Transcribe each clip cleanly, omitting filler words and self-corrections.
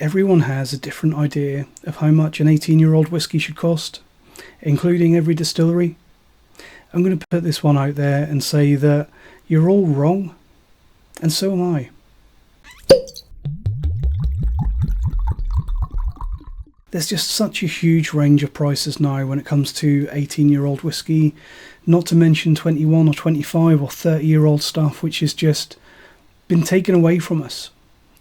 Everyone has a different idea of how much an 18-year-old whiskey should cost, including every distillery. I'm going to put this one out there and say that you're all wrong, and so am I. There's just such a huge range of prices now when it comes to 18-year-old whiskey, not to mention 21 or 25 or 30-year-old stuff, which has just been taken away from us.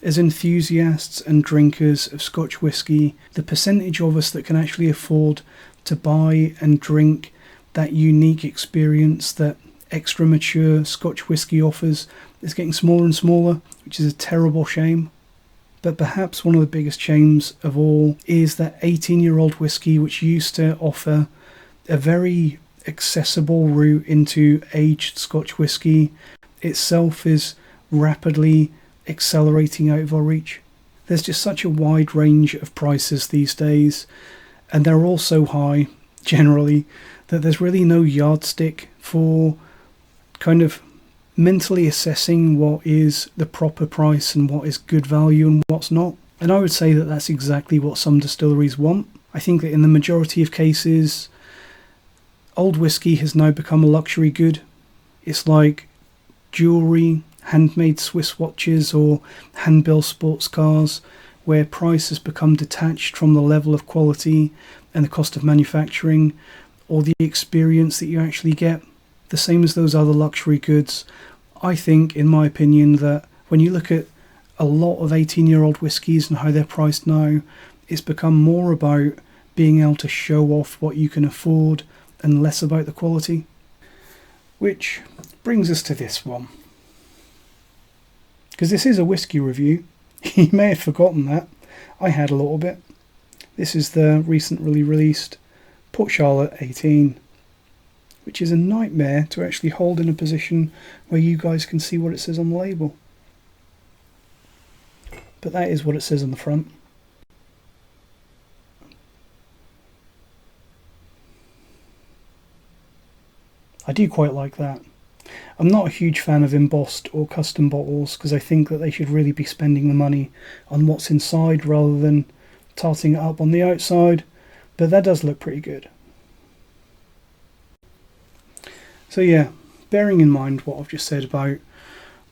As enthusiasts and drinkers of Scotch whisky, the percentage of us that can actually afford to buy and drink that unique experience that extra mature Scotch whisky offers is getting smaller and smaller, which is a terrible shame. But perhaps one of the biggest shames of all is that 18-year-old whiskey, which used to offer a very accessible route into aged Scotch whisky, itself is rapidly accelerating out of our reach. There's just such a wide range of prices these days, and they're all so high, generally, that there's really no yardstick for kind of mentally assessing what is the proper price and what is good value and what's not. And I would say that that's exactly what some distilleries want. I think that in the majority of cases, old whiskey has now become a luxury good. It's like jewellery, handmade Swiss watches, or hand-built sports cars, where price has become detached from the level of quality and the cost of manufacturing, or the experience that you actually get. The same as those other luxury goods. I think, in my opinion, that when you look at a lot of 18-year-old whiskies and how they're priced now, it's become more about being able to show off what you can afford and less about the quality. Which brings us to this one. Because this is a whiskey review. You may have forgotten that. I had a little bit. This is the recently released Port Charlotte 18, which is a nightmare to actually hold in a position where you guys can see what it says on the label. But that is what it says on the front. I do quite like that. I'm not a huge fan of embossed or custom bottles because I think that they should really be spending the money on what's inside rather than tarting it up on the outside, but that does look pretty good. So yeah, bearing in mind what I've just said about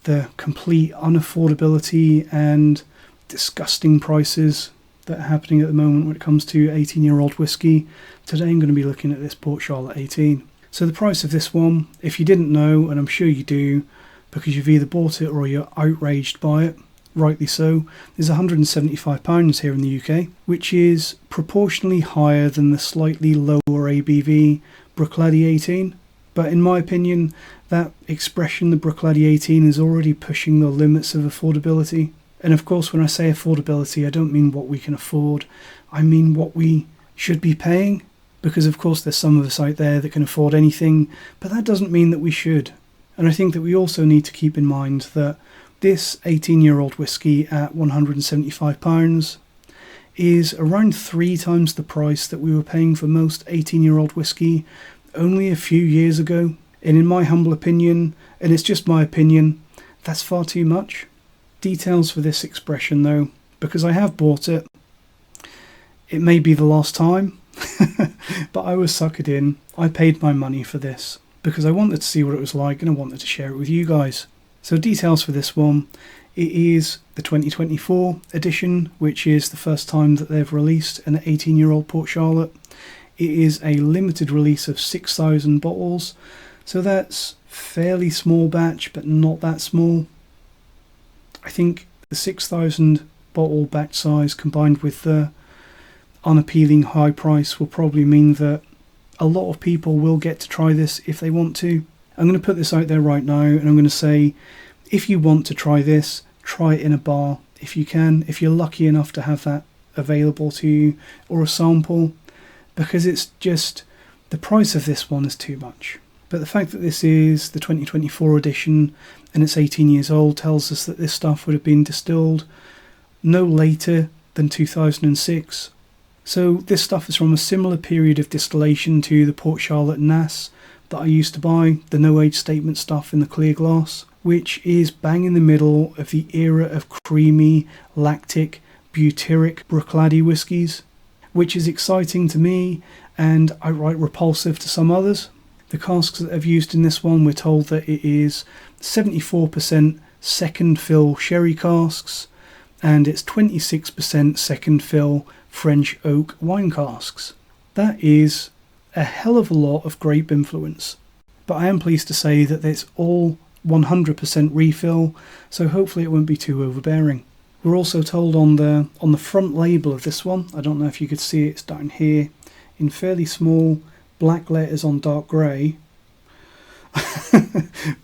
the complete unaffordability and disgusting prices that are happening at the moment when it comes to 18-year-old whiskey, today I'm going to be looking at this Port Charlotte 18. So the price of this one, if you didn't know, and I'm sure you do, because you've either bought it or you're outraged by it, rightly so, is £175 here in the UK, which is proportionally higher than the slightly lower ABV Bruichladdich 18. But in my opinion, that expression, the Bruichladdich 18, is already pushing the limits of affordability. And of course, when I say affordability, I don't mean what we can afford. I mean what we should be paying. Because of course there's some of us out there that can afford anything, but that doesn't mean that we should. And I think that we also need to keep in mind that this 18-year-old whiskey at £175 is around 3 times the price that we were paying for most 18-year-old whiskey only a few years ago. And in my humble opinion, and it's just my opinion, that's far too much. Details for this expression though, because I have bought it. It may be the last time, but I was suckered in. I paid my money for this because I wanted to see what it was like and I wanted to share it with you guys. So details for this one, it is the 2024 edition, which is the first time that they've released an 18-year-old Port Charlotte. It is a limited release of 6,000 bottles, so that's fairly small batch, but not that small. I think the 6,000 bottle batch size combined with the unappealing high price will probably mean that a lot of people will get to try this if they want to. I'm going to put this out there right now, and I'm going to say, if you want to try this, try it in a bar if you can, if you're lucky enough to have that available to you, or a sample, because it's just, the price of this one is too much. But the fact that this is the 2024 edition and it's 18 years old tells us that this stuff would have been distilled no later than 2006. So this stuff is from a similar period of distillation to the Port Charlotte Nass that I used to buy, the no age statement stuff in the clear glass, which is bang in the middle of the era of creamy, lactic, butyric Bruichladdich whiskies, which is exciting to me and outright repulsive to some others. The casks that I've used in this one, we're told that it is 74% second fill sherry casks and it's 26% second fill French oak wine casks. That is a hell of a lot of grape influence. But I am pleased to say that it's all 100% refill, so hopefully it won't be too overbearing. We're also told on the front label of this one, I don't know if you could see it, it's down here, in fairly small black letters on dark grey.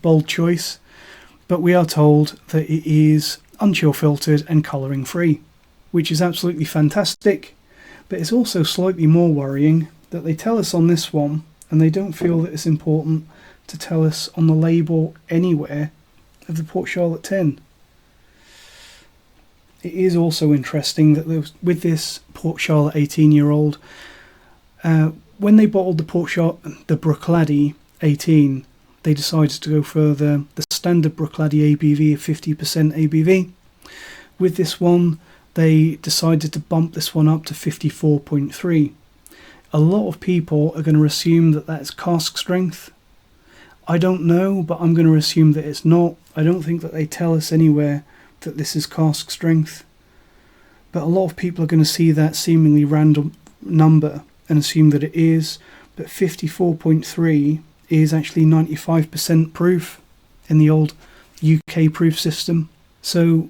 Bold choice. But we are told that it is unchill filtered and colouring free, which is absolutely fantastic. But it's also slightly more worrying that they tell us on this one, and they don't feel that it's important to tell us on the label anywhere of the Port Charlotte 10. It is also interesting that with this Port Charlotte 18-year-old, when they bottled the Bruichladdich 18, they decided to go for the standard Bruichladdich ABV of 50% ABV. With this one, they decided to bump this one up to 54.3. A lot of people are going to assume that that's cask strength. I don't know, but I'm going to assume that it's not. I don't think that they tell us anywhere that this is cask strength. But a lot of people are going to see that seemingly random number and assume that it is. But 54.3 is actually 95% proof in the old UK proof system. So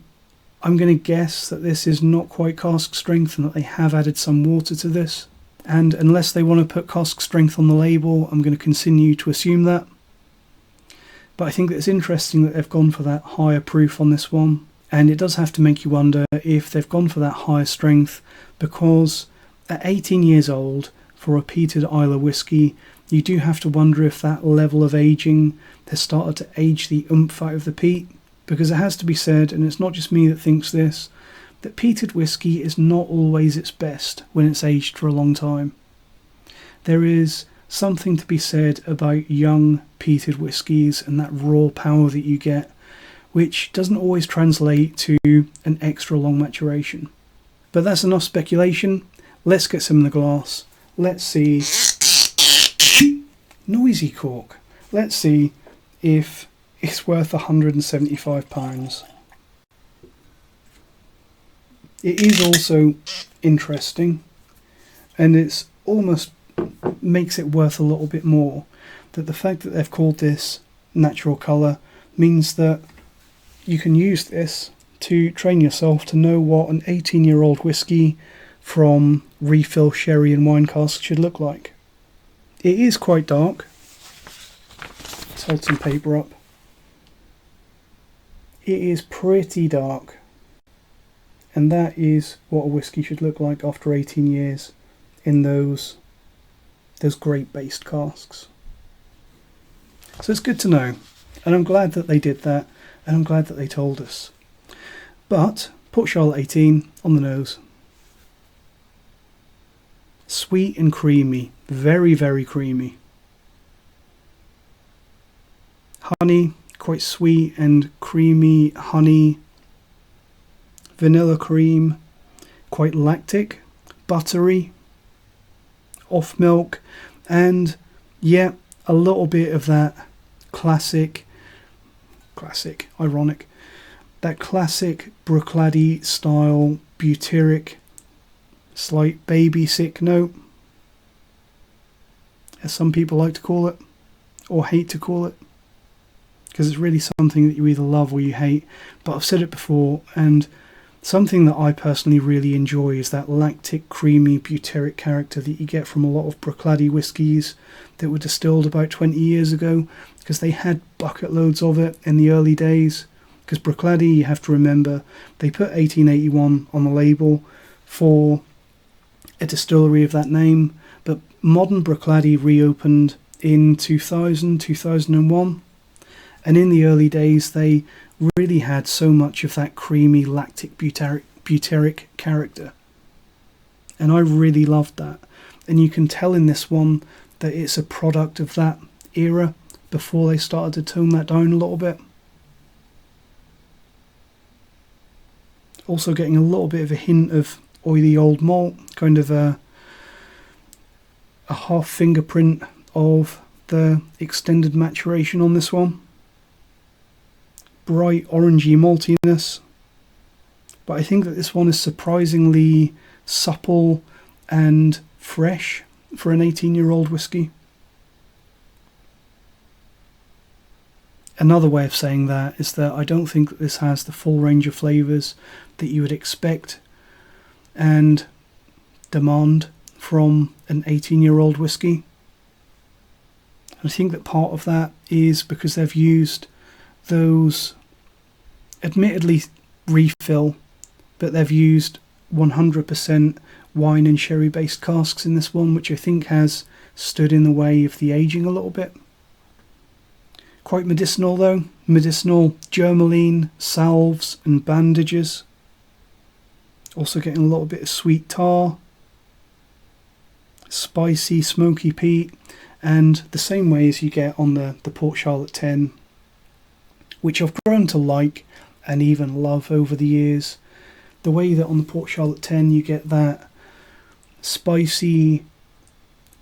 I'm going to guess that this is not quite cask strength and that they have added some water to this. And unless they want to put cask strength on the label, I'm going to continue to assume that. But I think that it's interesting that they've gone for that higher proof on this one. And it does have to make you wonder if they've gone for that higher strength because at 18 years old, for a peated Islay whisky, you do have to wonder if that level of aging has started to age the oomph out of the peat. Because it has to be said, and it's not just me that thinks this, that peated whisky is not always its best when it's aged for a long time. There is something to be said about young peated whiskies and that raw power that you get, which doesn't always translate to an extra long maturation. But that's enough speculation. Let's get some in the glass. Let's see. Noisy cork. Let's see if it's worth £175. It is also interesting, and it's almost makes it worth a little bit more, that the fact that they've called this natural colour means that you can use this to train yourself to know what an 18-year-old whisky from refill sherry and wine casks should look like. It is quite dark. Let's hold some paper up. It is pretty dark. And that is what a whisky should look like after 18 years in those grape-based casks. So it's good to know. And I'm glad that they did that. And I'm glad that they told us. But Port Charlotte 18 on the nose. Sweet and creamy. Very, very creamy. Honey, quite sweet and creamy honey. Vanilla cream, quite lactic. Buttery. Off milk. And yeah, a little bit of that ironic, that classic Bruichladdich style butyric, slight baby sick note, as some people like to call it, or hate to call it, because it's really something that you either love or you hate. But I've said it before, and something that I personally really enjoy is that lactic, creamy, butyric character that you get from a lot of Bruichladdich whiskies that were distilled about 20 years ago, because they had bucket loads of it in the early days. Because Bruichladdich, you have to remember, they put 1881 on the label for a distillery of that name, but modern Bruichladdich reopened in 2000, 2001, and in the early days they really had so much of that creamy lactic butyric character, and I really loved that. And you can tell in this one that it's a product of that era before they started to tone that down a little bit. Also getting a little bit of a hint of oily old malt, kind of a half fingerprint of the extended maturation on this one. Bright orangey maltiness, but I think that this one is surprisingly supple and fresh for an 18-year-old whiskey. Another way of saying that is that I don't think that this has the full range of flavours that you would expect and demand from an 18-year-old whiskey. I think that part of that is because they've used those, admittedly refill, but they've used 100% wine and sherry based casks in this one, which I think has stood in the way of the aging a little bit. Quite medicinal though, medicinal germaline, salves and bandages. Also getting a little bit of sweet tar, spicy smoky peat, and the same way as you get on the Port Charlotte 10, which I've grown to like and even love over the years. The way that on the Port Charlotte 10 you get that spicy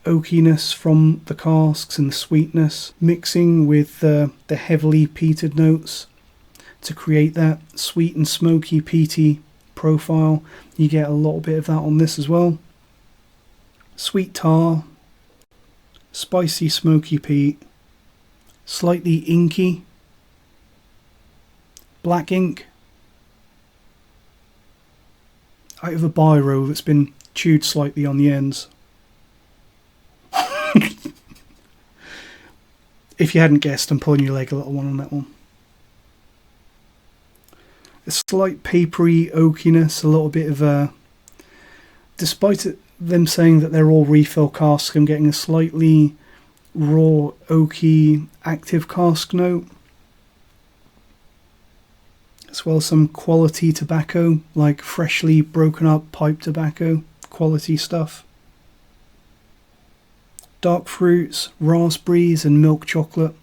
oakiness from the casks and the sweetness mixing with the heavily peated notes to create that sweet and smoky peaty profile. You get a little bit of that on this as well. Sweet tar, spicy smoky peat, slightly inky, black ink out of a biro that's been chewed slightly on the ends. If you hadn't guessed, I'm pulling your leg a little one on that one. A slight papery oakiness, a little bit of a... Despite them saying that they're all refill casks, I'm getting a slightly raw, oaky, active cask note. As well as some quality tobacco, like freshly broken up pipe tobacco, quality stuff. Dark fruits, raspberries and milk chocolate.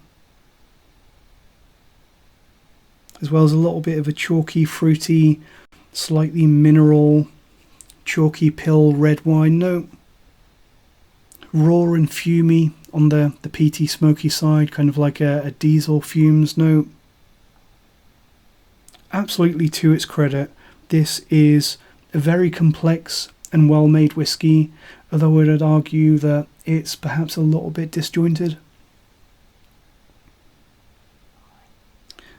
As well as a little bit of a chalky, fruity, slightly mineral, chalky pill red wine note. Raw and fumey on the peaty smoky side, kind of like a diesel fumes note. Absolutely to its credit, this is a very complex and well-made whiskey, although I would argue that it's perhaps a little bit disjointed.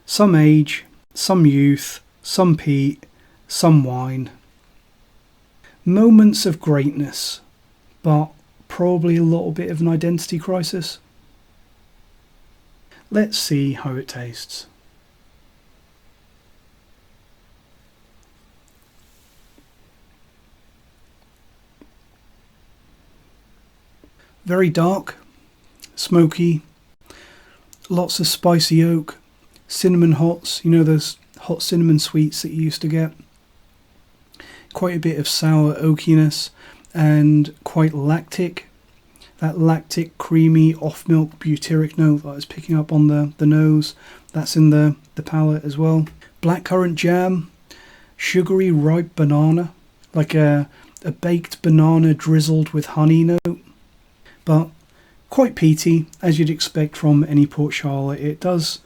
Some age, some youth, some peat, some wine. Moments of greatness, but probably a little bit of an identity crisis. Let's see how it tastes. Very dark, smoky, lots of spicy oak, cinnamon hots, you know those hot cinnamon sweets that you used to get. Quite a bit of sour oakiness and quite lactic. That lactic, creamy, off-milk butyric note that I was picking up on the nose, that's in the palate as well. Blackcurrant jam, sugary ripe banana, like a baked banana drizzled with honey note. But quite peaty, as you'd expect from any Port Charlotte. It does,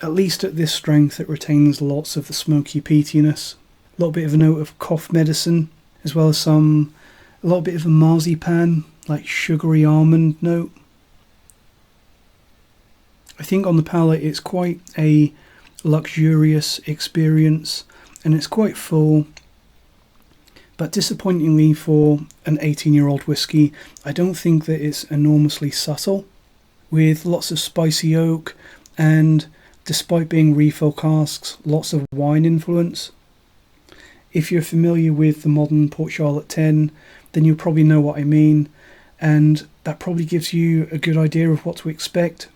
at least at this strength, it retains lots of the smoky peatiness. A little bit of a note of cough medicine, as well as a little bit of a marzipan, like sugary almond note. I think on the palate it's quite a luxurious experience, and it's quite full. But disappointingly for an 18-year-old whiskey, I don't think that it's enormously subtle, with lots of spicy oak and, despite being refill casks, lots of wine influence. If you're familiar with the modern Port Charlotte 10, then you'll probably know what I mean, and that probably gives you a good idea of what to expect.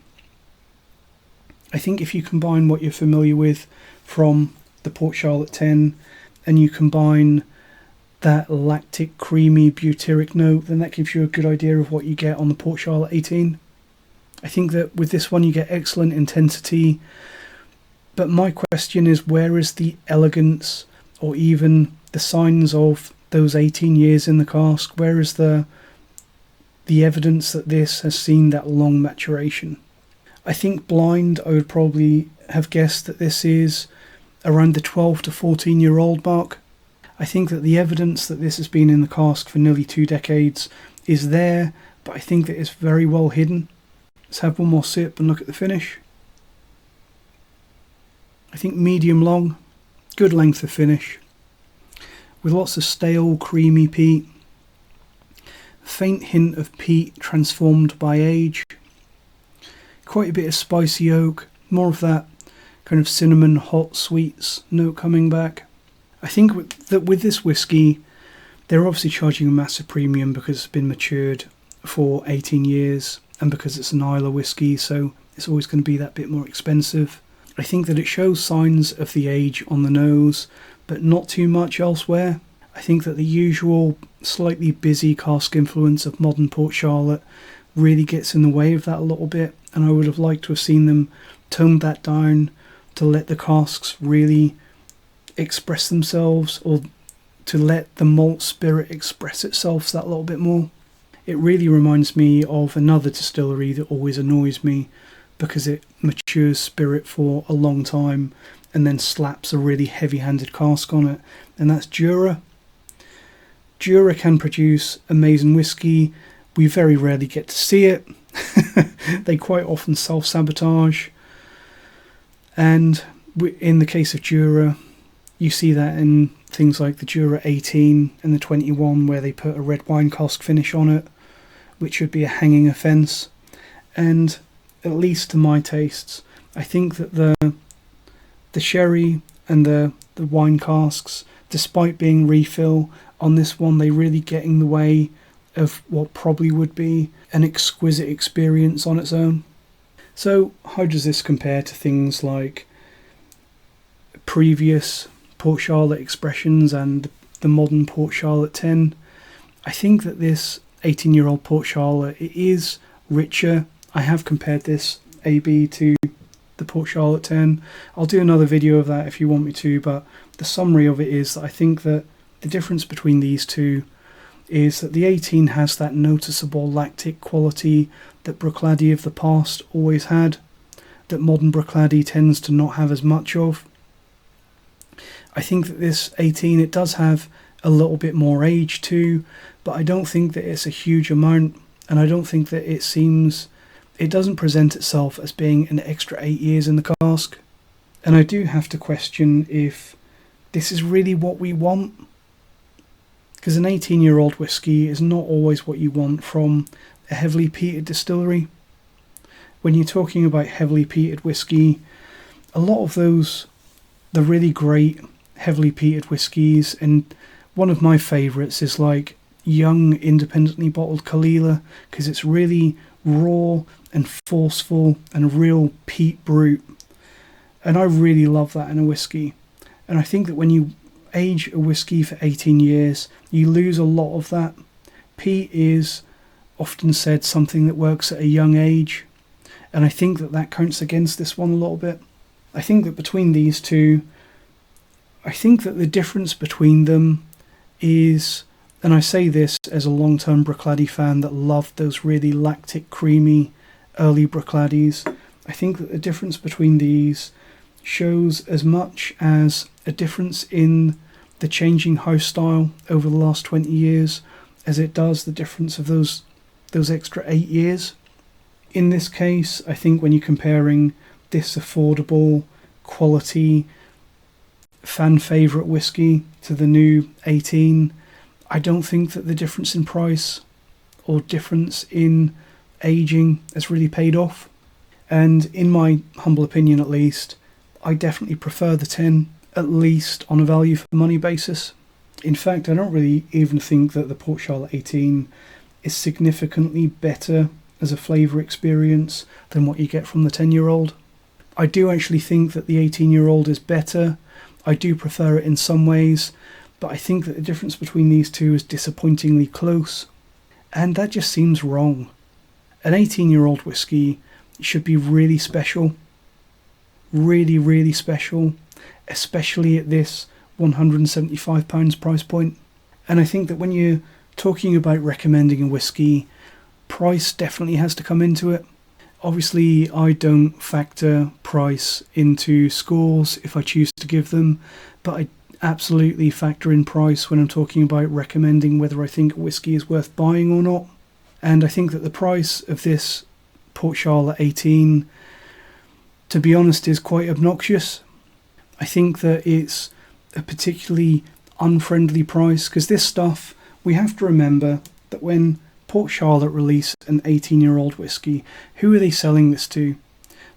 I think if you combine what you're familiar with from the Port Charlotte 10 and you combine that lactic, creamy, butyric note, then that gives you a good idea of what you get on the Port Charlotte 18. I think that with this one you get excellent intensity, but my question is, where is the elegance or even the signs of those 18 years in the cask? Where is the evidence that this has seen that long maturation? I think blind, I would probably have guessed that this is around the 12 to 14 year old mark. I think that the evidence that this has been in the cask for nearly 2 decades is there, but I think that it's very well hidden. Let's have one more sip and look at the finish. I think medium long, good length of finish, with lots of stale, creamy peat, faint hint of peat transformed by age, quite a bit of spicy oak, more of that kind of cinnamon, hot sweets note coming back. I think that with this whiskey, they're obviously charging a massive premium because it's been matured for 18 years and because it's an Islay whiskey, so it's always going to be that bit more expensive. I think that it shows signs of the age on the nose, but not too much elsewhere. I think that the usual slightly busy cask influence of modern Port Charlotte really gets in the way of that a little bit, and I would have liked to have seen them tone that down to let the casks really express themselves, or to let the malt spirit express itself that little bit more. It really reminds me of another distillery that always annoys me because it matures spirit for a long time and then slaps a really heavy-handed cask on it, and that's Jura. Jura can produce amazing whiskey. We very rarely get to see it. They quite often self-sabotage, and in the case of Jura, you see that in things like the Jura 18 and the 21, where they put a red wine cask finish on it, which would be a hanging offence. And at least to my tastes, I think that the sherry and the wine casks, despite being refill, on this one they really get in the way of what probably would be an exquisite experience on its own. So how does this compare to things like previous Port Charlotte expressions and the modern Port Charlotte 10? I think that this 18-year-old Port Charlotte, it is richer. I have compared this AB to the Port Charlotte 10. I'll do another video of that if you want me to, but the summary of it is that I think that the difference between these two is that the 18 has that noticeable lactic quality that Bruichladdich of the past always had, that modern Bruichladdich tends to not have as much of. I think that this 18, it does have a little bit more age too, but I don't think that it's a huge amount, and I don't think that it doesn't present itself as being an extra 8 years in the cask. And I do have to question if this is really what we want, because an 18-year-old whiskey is not always what you want from a heavily peated distillery. When you're talking about heavily peated whiskey, a lot of those, the really great heavily peated whiskies, and one of my favourites is like young independently bottled Kalila, because it's really raw and forceful and a real peat brute, and I really love that in a whiskey. And I think that when you age a whiskey for 18 years, you lose a lot of that. Peat is often said something that works at a young age, and I think that that counts against this one a little bit. I think that between these two, I think that the difference between them is, and I say this as a long-term Bruichladdich fan that loved those really lactic, creamy early Bruichladdich, I think that the difference between these shows as much as a difference in the changing house style over the last 20 years as it does the difference of those extra 8 years. In this case, I think when you're comparing this affordable, quality, fan favourite whiskey to the new 18, I don't think that the difference in price or difference in aging has really paid off. And in my humble opinion at least, I definitely prefer the 10, at least on a value for money basis. In fact, I don't really even think that the Port Charlotte 18 is significantly better as a flavour experience than what you get from the 10-year-old. I do actually think that the 18-year-old is better. I do prefer it in some ways, but I think that the difference between these two is disappointingly close, and that just seems wrong. An 18-year-old whiskey should be really special, really, really special, especially at this £175 price point. And I think that when you're talking about recommending a whisky, price definitely has to come into it. Obviously, I don't factor price into scores if I choose to give them, but I absolutely factor in price when I'm talking about recommending whether I think a whisky is worth buying or not. And I think that the price of this Port Charlotte 18, to be honest, is quite obnoxious. I think that it's a particularly unfriendly price, because this stuff, we have to remember that when Port Charlotte release an 18-year-old whisky, who are they selling this to?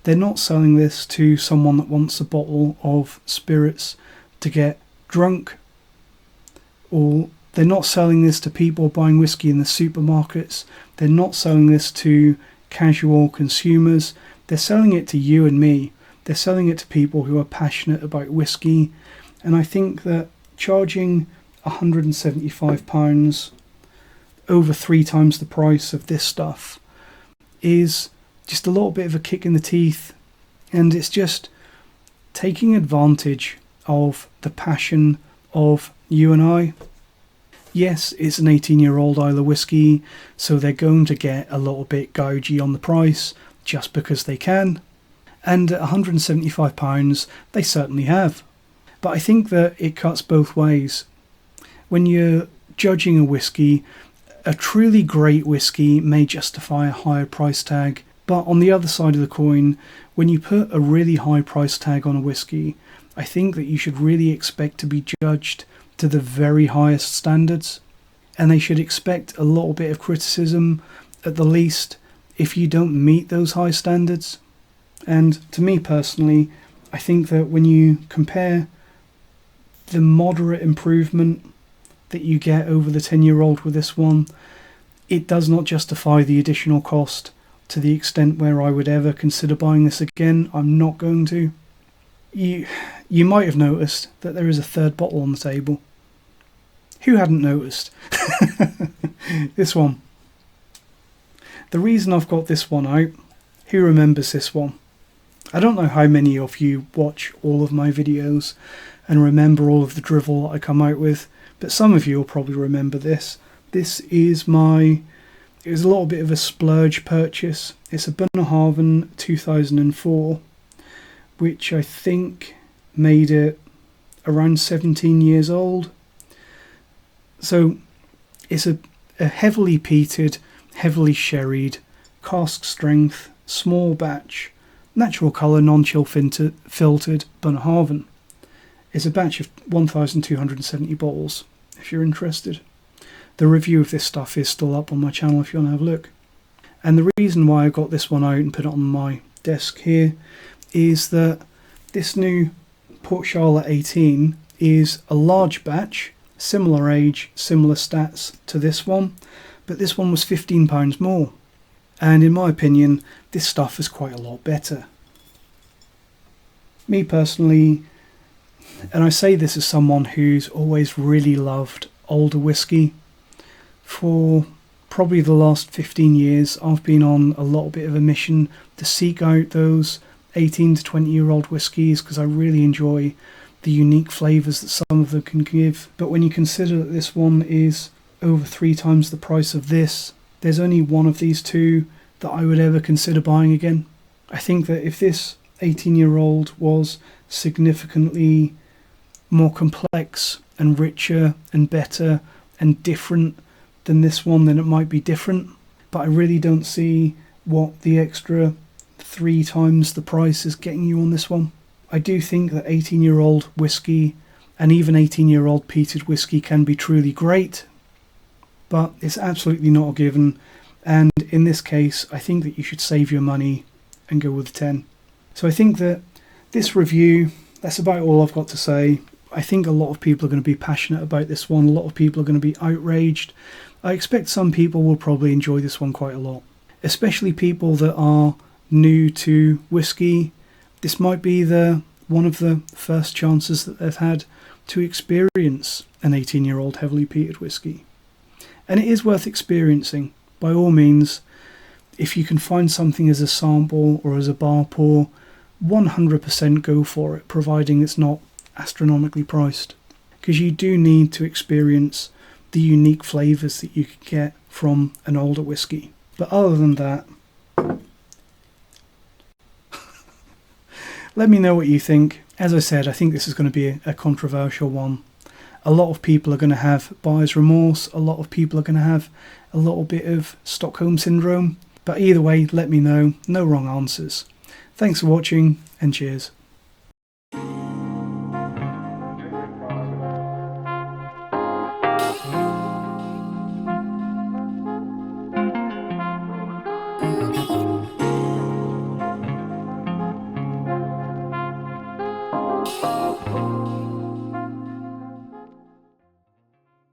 They're not selling this to someone that wants a bottle of spirits to get drunk, or they're not selling this to people buying whisky in the supermarkets. They're not selling this to casual consumers. They're selling it to you and me. They're selling it to people who are passionate about whisky. And I think that charging £175, over 3 times the price of this stuff, is just a little bit of a kick in the teeth, and it's just taking advantage of the passion of you and I. Yes, it's an 18-year-old Islay whisky, so they're going to get a little bit gougey on the price just because they can, and at £175 they certainly have. But I think that it cuts both ways. When you're judging a whisky, a truly great whisky may justify a higher price tag, but on the other side of the coin, when you put a really high price tag on a whisky, I think that you should really expect to be judged to the very highest standards, and they should expect a little bit of criticism at the least if you don't meet those high standards. And to me personally, I think that when you compare the moderate improvement that you get over the 10-year-old with this one, it does not justify the additional cost to the extent where I would ever consider buying this again. I'm not going to. You might have noticed that there is a third bottle on the table. Who hadn't noticed? This one. The reason I've got this one out, who remembers this one? I don't know how many of you watch all of my videos and remember all of the drivel that I come out with, but some of you will probably remember this. This is it was a little bit of a splurge purchase. It's a Bruichladdich 2004, which I think made it around 17 years old. So it's a heavily peated, heavily sherried, cask strength, small batch, natural colour, non-chill filtered Bruichladdich. It's a batch of 1,270 bottles, if you're interested. The review of this stuff is still up on my channel if you want to have a look. And the reason why I got this one out and put it on my desk here is that this new Port Charlotte 18 is a large batch, similar age, similar stats to this one, but this one was £15 more. And in my opinion, this stuff is quite a lot better. Me personally, and I say this as someone who's always really loved older whisky, for probably the last 15 years I've been on a little bit of a mission to seek out those 18 to 20-year-old whiskies, because I really enjoy the unique flavours that some of them can give. But when you consider that this one is over 3 times the price of this, there's only one of these two that I would ever consider buying again. I think that if this 18-year-old was significantly more complex and richer and better and different than this one, then it might be different. But I really don't see what the extra 3 times the price is getting you on this one. I do think that 18-year-old whisky and even 18-year-old peated whisky can be truly great, but it's absolutely not a given. And in this case, I think that you should save your money and go with 10. So I think that this review, that's about all I've got to say. I think a lot of people are going to be passionate about this one. A lot of people are going to be outraged. I expect some people will probably enjoy this one quite a lot, especially people that are new to whisky. This might be one of the first chances that they've had to experience an 18-year-old heavily peated whisky. And it is worth experiencing. By all means, if you can find something as a sample or as a bar pour, 100% go for it, providing it's not astronomically priced. because you do need to experience the unique flavours that you could get from an older whiskey. But other than that, let me know what you think. As I said, I think this is going to be a controversial one. A lot of people are going to have buyer's remorse. A lot of people are going to have a little bit of Stockholm Syndrome. But either way, let me know. No wrong answers. Thanks for watching, and cheers.